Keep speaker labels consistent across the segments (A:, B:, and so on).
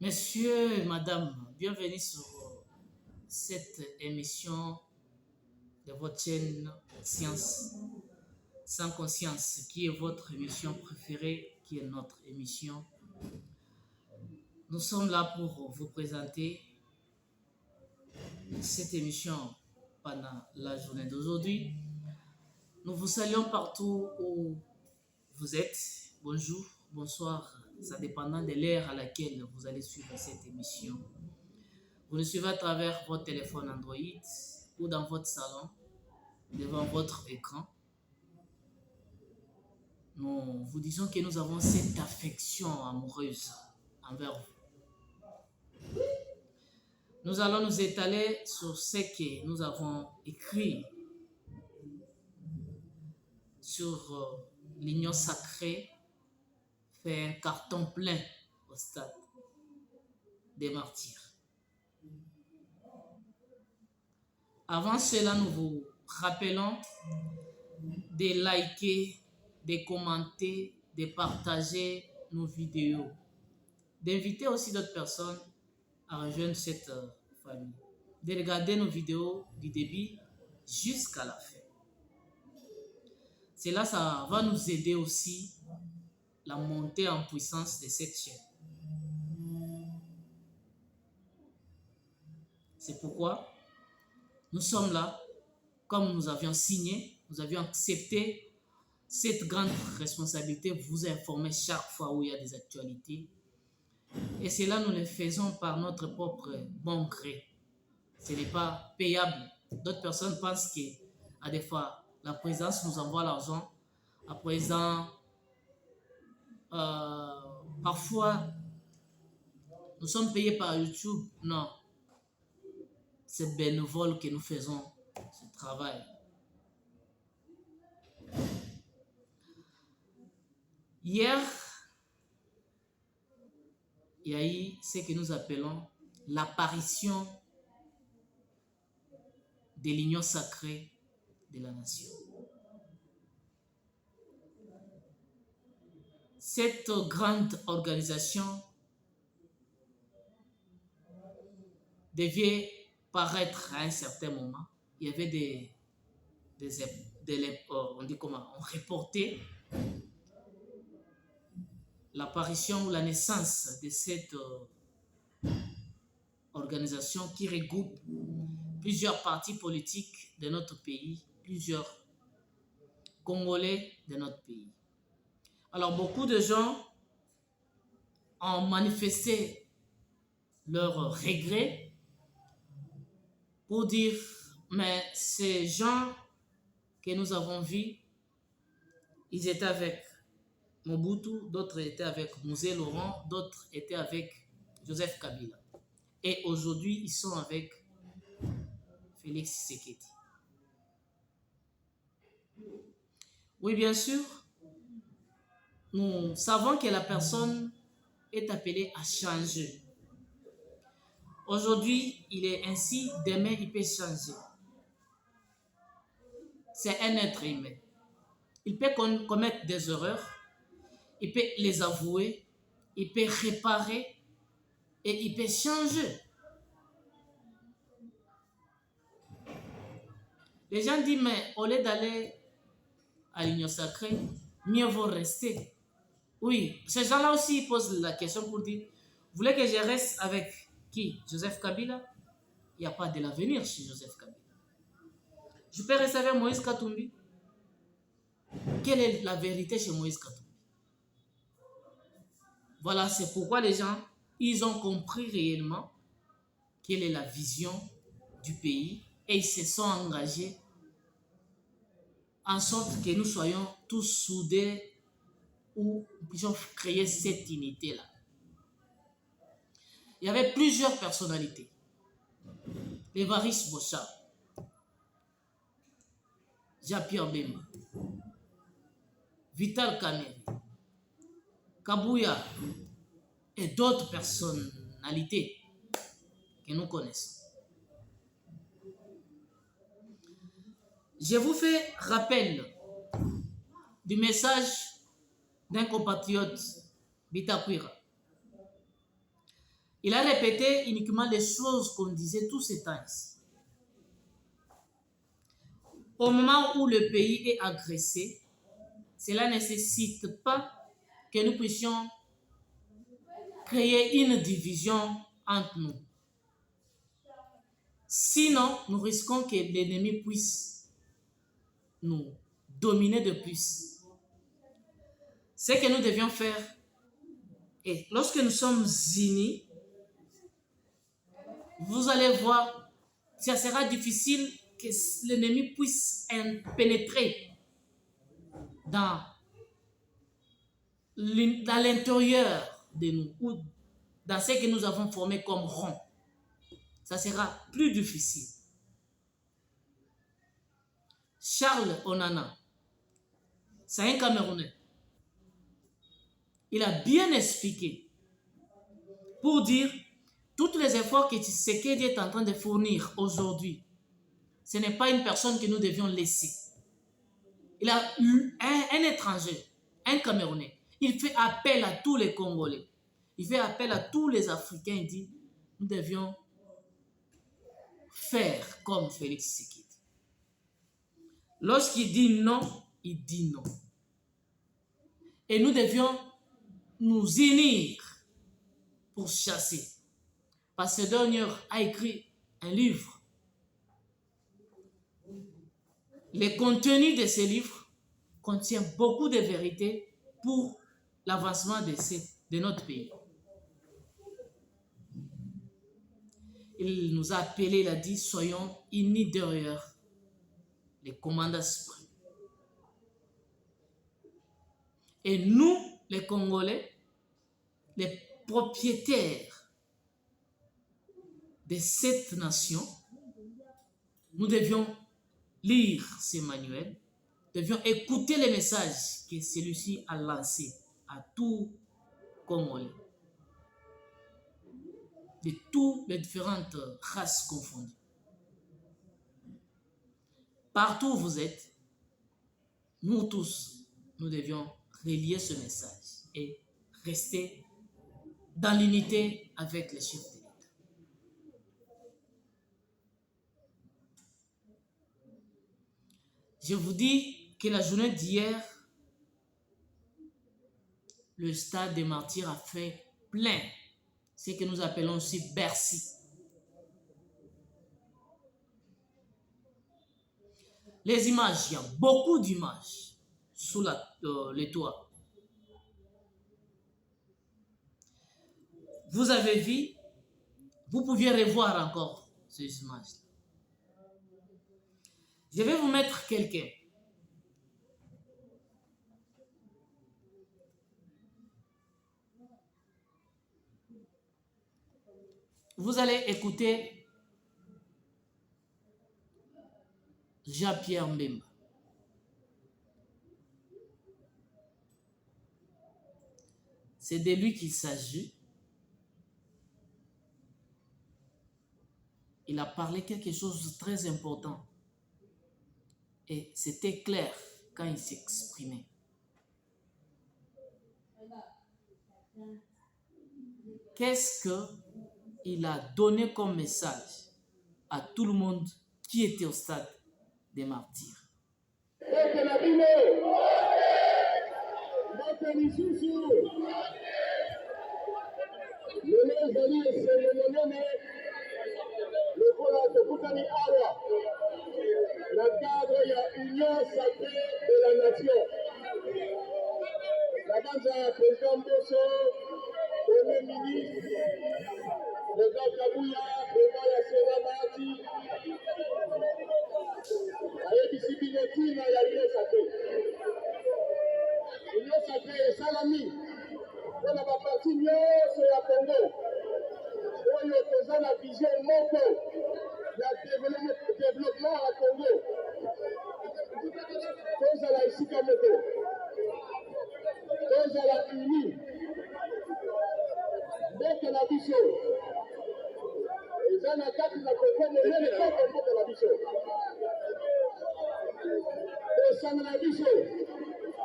A: Messieurs, madame, bienvenue sur cette émission de votre chaîne Science sans conscience, qui est votre émission préférée, qui est notre émission. Nous sommes là pour vous présenter cette émission pendant la journée d'aujourd'hui. Nous vous saluons partout où vous êtes. Bonjour, bonsoir, ça dépendant de l'heure à laquelle vous allez suivre cette émission. Vous nous suivez à travers votre téléphone Android ou dans votre salon, devant votre écran. Nous vous disons que nous avons cette affection amoureuse envers vous. Nous allons nous étaler sur ce que nous avons écrit sur l'union sacrée, fait un carton plein au stade des martyrs. Avant cela, nous vous rappelons de liker, de commenter, de partager nos vidéos, d'inviter aussi d'autres personnes à rejoindre cette famille, de regarder nos vidéos du début jusqu'à la fin. Cela, ça va nous aider aussi la montée en puissance de cette chaîne. C'est pourquoi nous sommes là, comme nous avions signé, nous avions accepté cette grande responsabilité, vous informer chaque fois où il y a des actualités. Et cela, nous le faisons par notre propre bon gré. Ce n'est pas payable. D'autres personnes pensent qu'à des fois, la présidence nous envoie l'argent. À présent, parfois, nous sommes payés par YouTube. Non. C'est bénévole que nous faisons ce travail. Hier, il y a eu ce que nous appelons l'apparition de l'union sacrée de la nation. Cette grande organisation devait paraître à un certain moment. Il y avait on reportait l'apparition ou la naissance de cette organisation qui regroupe plusieurs partis politiques de notre pays, plusieurs Congolais de notre pays. Alors, beaucoup de gens ont manifesté leur regret pour dire, mais ces gens que nous avons vus, ils étaient avec Mobutu, d'autres étaient avec Mzee Laurent, d'autres étaient avec Joseph Kabila. Et aujourd'hui, ils sont avec Félix Tshisekedi. Oui, bien sûr, nous savons que la personne est appelée à changer. Aujourd'hui, il est ainsi, demain, il peut changer. C'est un être humain. Il peut commettre des erreurs, il peut les avouer, il peut réparer et il peut changer. Les gens disent, mais au lieu d'aller à l'union sacrée, mieux vaut rester. Oui, ces gens-là aussi ils posent la question pour dire, vous voulez que je reste avec qui? Joseph Kabila? Il n'y a pas de l'avenir chez Joseph Kabila. Je peux rester avec Moïse Katumbi? Quelle est la vérité chez Moïse Katumbi? Voilà, c'est pourquoi les gens, ils ont compris réellement quelle est la vision du pays et ils se sont engagés en sorte que nous soyons tous soudés ou nous puissions créer cette unité-là. Il y avait plusieurs personnalités. Évariste Bossard, Jean-Pierre Bemba, Vital Kamerhe, Kabouya et d'autres personnalités que nous connaissons. Je vous fais rappel du message d'un compatriote, Bitakwira. Il a répété uniquement les choses qu'on disait tous ces temps ici. Au moment où le pays est agressé, cela ne nécessite pas que nous puissions créer une division entre nous. Sinon, nous risquons que l'ennemi puisse nous dominer de plus. Ce que nous devions faire, et lorsque nous sommes unis, vous allez voir, ça sera difficile que l'ennemi puisse pénétrer dans l'intérieur de nous ou dans ce que nous avons formé comme rond. Ça sera plus difficile. Charles Onana, c'est un Camerounais. Il a bien expliqué pour dire tous les efforts que Tshisekedi est en train de fournir aujourd'hui, ce n'est pas une personne que nous devions laisser. Il a eu un étranger, un Camerounais. Il fait appel à tous les Congolais. Il fait appel à tous les Africains. Il dit, nous devions faire comme Félix Tshisekedi. Lorsqu'il dit non, il dit non. Et nous devions nous unir pour chasser. Parce que Donner a écrit un livre. Le contenu de ce livre contient beaucoup de vérités pour l'avancement de notre pays. Il nous a appelés, il a dit, soyons unis derrière les commandants suprêmes. Et nous, les Congolais, les propriétaires de cette nation, nous devions lire ces manuels, devions écouter les messages que celui-ci a lancés à tout Congolais, de toutes les différentes races confondues. Partout où vous êtes, nous tous, nous devions relier ce message et rester dans l'unité avec les chefs de l'État. Je vous dis que la journée d'hier, le stade des Martyrs a fait plein, ce que nous appelons aussi Bercy. Les images, il y a beaucoup d'images sous les toits. Vous avez vu, vous pouviez revoir encore ces images. Je vais vous mettre quelqu'un. Vous allez écouter Jean-Pierre Mbemba. C'est de lui qu'il s'agit. Il a parlé quelque chose de très important. Et c'était clair quand il s'exprimait. Qu'est-ce qu'il a donné comme message à tout le monde qui était au stade des Martyrs?
B: Le cadre, il y a union sacrée de la nation. La danse président Bosso, premier ministre, président Kabouya, président Yassera Mahdi, avec discipline, il y a union sacrée. Union sacrée et salami. On a pas parti sur la Congo. On a la vision Moko. Le développement à Congo. Tous à la Isikamoto. Tous à la Uni. Donc la bicho. Les anakas na Congo, mais les gens de la bicho. Et ça la bicho.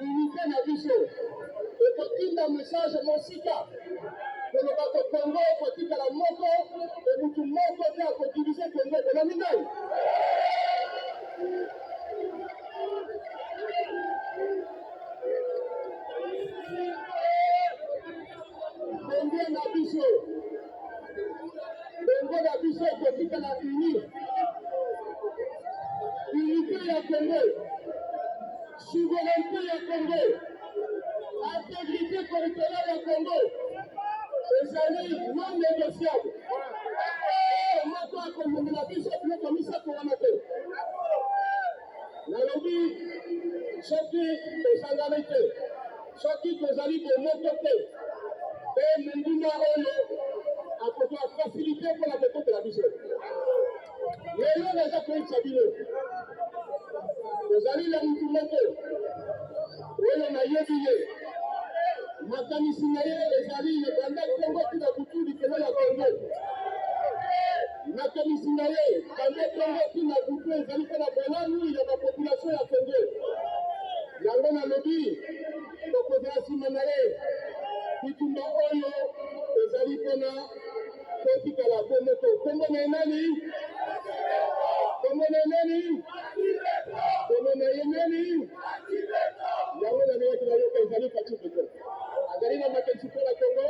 B: Unité la bicho. Et pour qu'il y ait un message, mon sika. tolobaka Congo kotikala moko emutu moko te akodivise Congo ekonomi nani. Bongo na biso kotikala unité ya Congo, souveraineté ya Congo, intégrité territoriale ya Congo ezali non négociable. Moko akomemela biso biloko misato wana te. Nalobi soki tozangani te, soki tozali bomoko te, mpe monguna oyo akoka facilité mpona kokotela biso. Lelo naza koyebisa bino tozali na mutu moko oyo nayebi ye makanisi na ye ezali ebanda Kongo tina butu likolo ya Kongo. Makanisi na ye banda Kongo tina butu ezali mpe na bolamu ya bapopulation ya Kongo. Yango nalobi tokozala nsima na ye bitumba oyo ezali mpona kotikala bomoko. Kombo na ye nani? Kombo na ye nani? Kombo na ye nani? Yango nalobaki nayoka ezali Fatou Beko azali na makanisi mpo na Kongo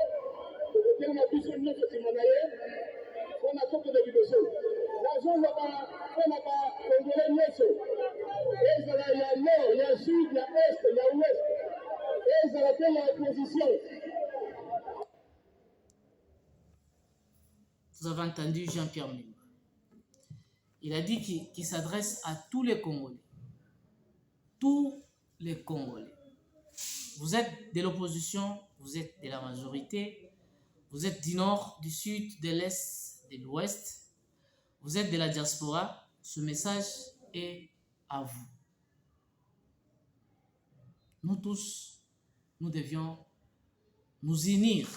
B: tokotelema biso nyonso nsima na ye mpona kokende liboso. Nazoloba mpo na bakongole nyonso ezala ya nord, ya sud, ya est, ya ouest, ezala mpe ya opposition.
A: Vous avez entendu Jean-Pierre Memba. Il a dit qu'il s'adresse à tous les Congolais. Tous les Congolais. Vous êtes de l'opposition, vous êtes de la majorité, vous êtes du nord, du sud, de l'est, de l'ouest, vous êtes de la diaspora. Ce message est à vous. Nous tous, nous devions nous unir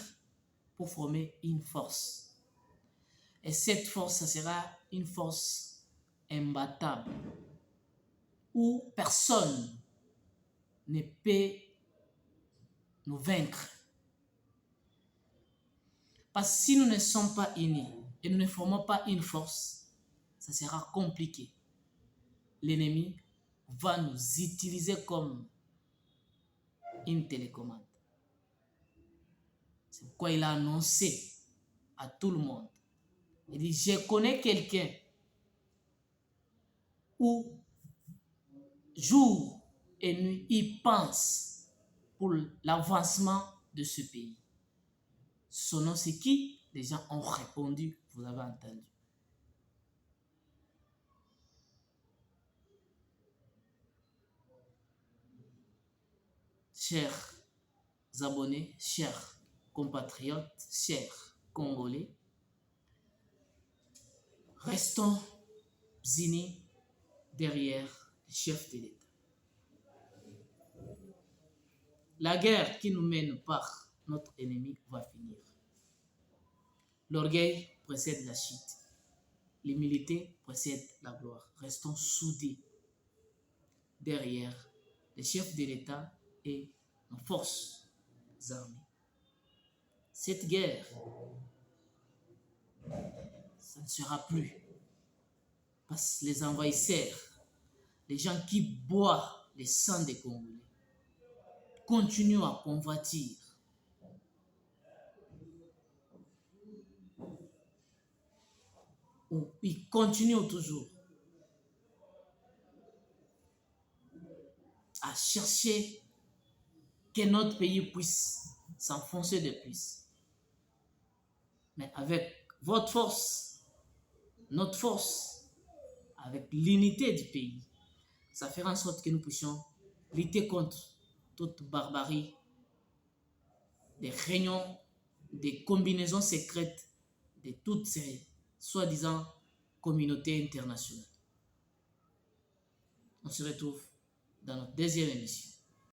A: pour former une force. Et cette force, ça sera une force imbattable, où personne ne peut nous vaincre. Parce que si nous ne sommes pas unis et nous ne formons pas une force, ça sera compliqué. L'ennemi va nous utiliser comme une télécommande. C'est pourquoi il a annoncé à tout le monde. Il dit, je connais quelqu'un où jour et nuit, il pense pour l'avancement de ce pays. Son nom, c'est qui? Les gens ont répondu, vous avez entendu. Chers abonnés, chers compatriotes, chers Congolais, restons unis derrière le chef de l'État. La guerre qui nous mène par notre ennemi va finir. L'orgueil précède la chute. L'humilité précède la gloire. Restons soudés derrière le chef de l'État et nos forces armées. Cette guerre, ça ne sera plus. Parce que les envahisseurs, les gens qui boivent le sang des Congolais, continuent à convoitir. Ils continuent toujours à chercher que notre pays puisse s'enfoncer de plus. Mais avec votre force, notre force, avec l'unité du pays, ça fera en sorte que nous puissions lutter contre toute barbarie, des réunions, des combinaisons secrètes de toutes ces soi-disant communautés internationales. On se retrouve dans notre deuxième émission.